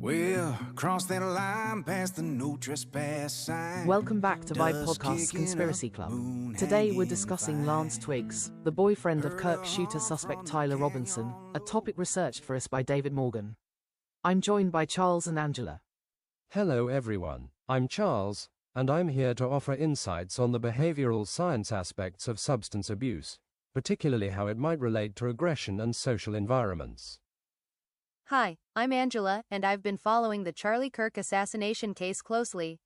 Well, cross that line past the no trespass sign. Welcome back to Vibe Dust Podcast's kicking Conspiracy up, Club. moon Today we're hanging discussing fine. Lance Twiggs, the boyfriend of Kirk shooter suspect Tyler Robinson, a topic researched for us by David Morgan. I'm joined by Charles and Angela. Hello everyone, I'm Charles, and I'm here to offer insights on the behavioral science aspects of substance abuse, particularly how it might relate to aggression and social environments. Hi, I'm Angela, and I've been following the Charlie Kirk assassination case closely.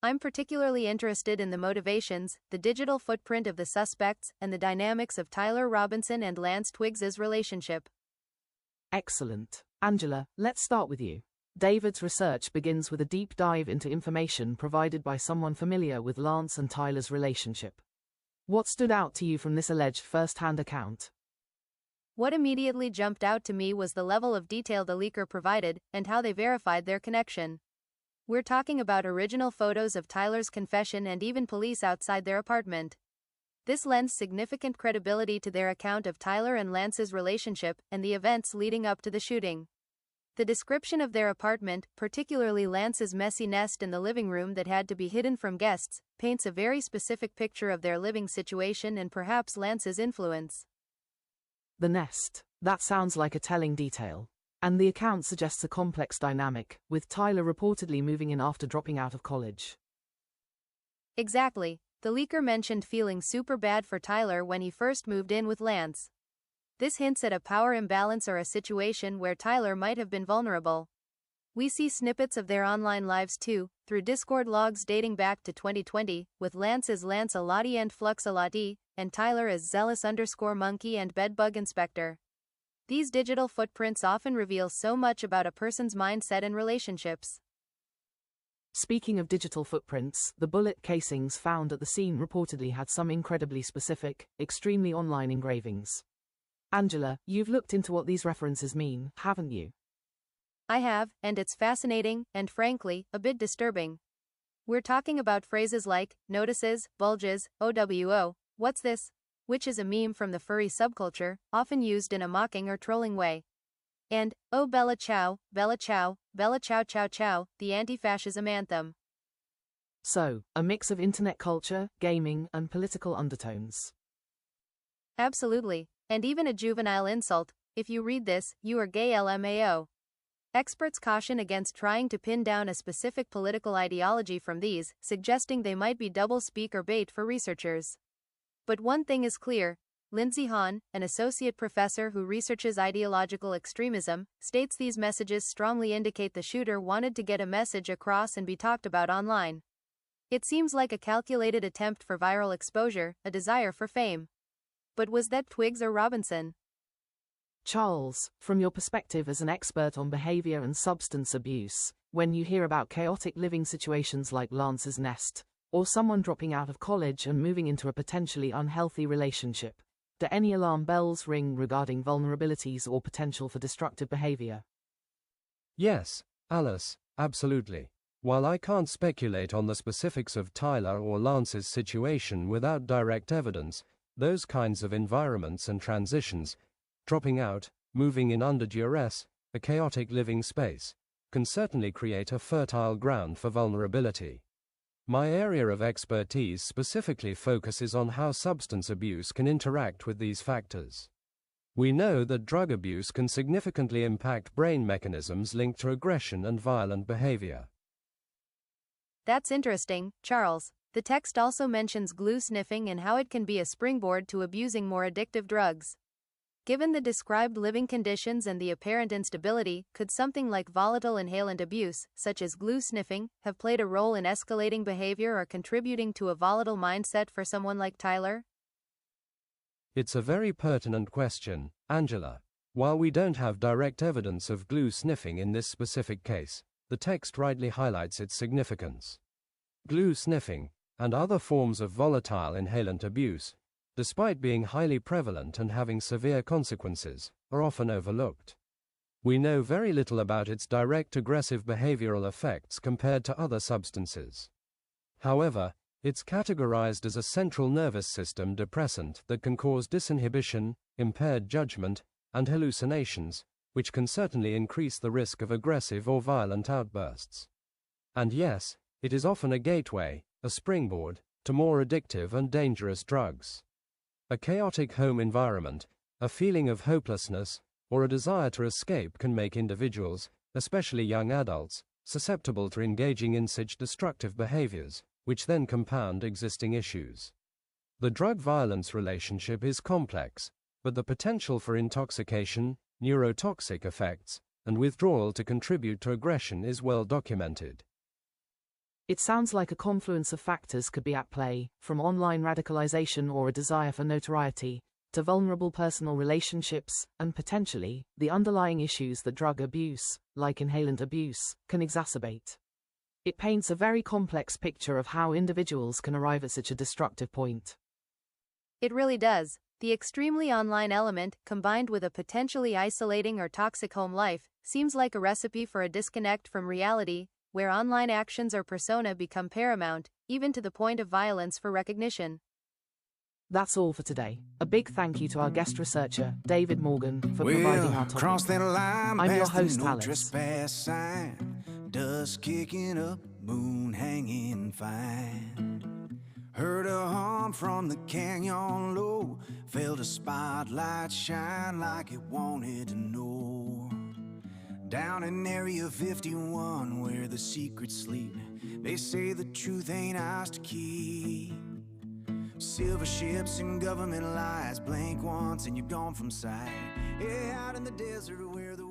I'm particularly interested in the motivations, the digital footprint of the suspects, and the dynamics of Tyler Robinson and Lance Twiggs' relationship. Excellent. Angela, let's start with you. David's research begins with a deep dive into information provided by someone familiar with Lance and Tyler's relationship. What stood out to you from this alleged first-hand account? What immediately jumped out to me was the level of detail the leaker provided, and how they verified their connection. We're talking about original photos of Tyler's confession and even police outside their apartment. This lends significant credibility to their account of Tyler and Lance's relationship and the events leading up to the shooting. The description of their apartment, particularly Lance's messy nest in the living room that had to be hidden from guests, paints a very specific picture of their living situation and perhaps Lance's influence. The nest. That sounds like a telling detail. And the account suggests a complex dynamic, with Tyler reportedly moving in after dropping out of college. Exactly. The leaker mentioned feeling super bad for Tyler when he first moved in with Lance. This hints at a power imbalance or a situation where Tyler might have been vulnerable. We see snippets of their online lives too, through Discord logs dating back to 2020, with Lance as Lance Alati and Flux Alati, and Tyler as Zealous_Monkey and Bedbug Inspector. These digital footprints often reveal so much about a person's mindset and relationships. Speaking of digital footprints, the bullet casings found at the scene reportedly had some incredibly specific, extremely online engravings. Angela, you've looked into what these references mean, haven't you? I have, and it's fascinating, and frankly, a bit disturbing. We're talking about phrases like, notices, bulges, OWO, what's this? Which is a meme from the furry subculture, often used in a mocking or trolling way. And, oh Bella Ciao, Bella Ciao, Bella Ciao Ciao Ciao, the anti-fascism anthem. So, a mix of internet culture, gaming, and political undertones. Absolutely, and even a juvenile insult, if you read this, you are gay LMAO. Experts caution against trying to pin down a specific political ideology from these, suggesting they might be double-speak or bait for researchers. But one thing is clear. Lindsay Hahn, an associate professor who researches ideological extremism, states these messages strongly indicate the shooter wanted to get a message across and be talked about online. It seems like a calculated attempt for viral exposure, a desire for fame. But was that Twiggs or Robinson? Charles, from your perspective as an expert on behavior and substance abuse, when you hear about chaotic living situations like Lance's nest, or someone dropping out of college and moving into a potentially unhealthy relationship, do any alarm bells ring regarding vulnerabilities or potential for destructive behavior? Yes, Alice, absolutely. While I can't speculate on the specifics of Tyler or Lance's situation without direct evidence, those kinds of environments and transitions, dropping out, moving in under duress, a chaotic living space, can certainly create a fertile ground for vulnerability. My area of expertise specifically focuses on how substance abuse can interact with these factors. We know that drug abuse can significantly impact brain mechanisms linked to aggression and violent behavior. That's interesting, Charles. The text also mentions glue sniffing and how it can be a springboard to abusing more addictive drugs. Given the described living conditions and the apparent instability, could something like volatile inhalant abuse, such as glue sniffing, have played a role in escalating behavior or contributing to a volatile mindset for someone like Tyler? It's a very pertinent question, Angela. While we don't have direct evidence of glue sniffing in this specific case, the text rightly highlights its significance. Glue sniffing, and other forms of volatile inhalant abuse, despite being highly prevalent and having severe consequences, are often overlooked. We know very little about its direct aggressive behavioral effects compared to other substances. However, it's categorized as a central nervous system depressant that can cause disinhibition, impaired judgment, and hallucinations, which can certainly increase the risk of aggressive or violent outbursts. And yes, it is often a gateway, a springboard, to more addictive and dangerous drugs. A chaotic home environment, a feeling of hopelessness, or a desire to escape can make individuals, especially young adults, susceptible to engaging in such destructive behaviors, which then compound existing issues. The drug-violence relationship is complex, but the potential for intoxication, neurotoxic effects, and withdrawal to contribute to aggression is well documented. It sounds like a confluence of factors could be at play, from online radicalization or a desire for notoriety, to vulnerable personal relationships, and potentially, the underlying issues that drug abuse, like inhalant abuse, can exacerbate. It paints a very complex picture of how individuals can arrive at such a destructive point. It really does. The extremely online element, combined with a potentially isolating or toxic home life, seems like a recipe for a disconnect from reality, where online actions or persona become paramount, even to the point of violence for recognition. That's all for today. A big thank you to our guest researcher, David Morgan, for providing our topic. Cross that line I'm your past the host, no Alice. trespass sign. Dust kicking up, moon hanging fine. Heard a hum from the canyon low. Felt a spotlight shine like it wanted to know. Down in Area 51 where the secrets sleep, they say the truth ain't ours to keep. Silver ships and government lies, blink once and you're gone from sight. Yeah, out in the desert where the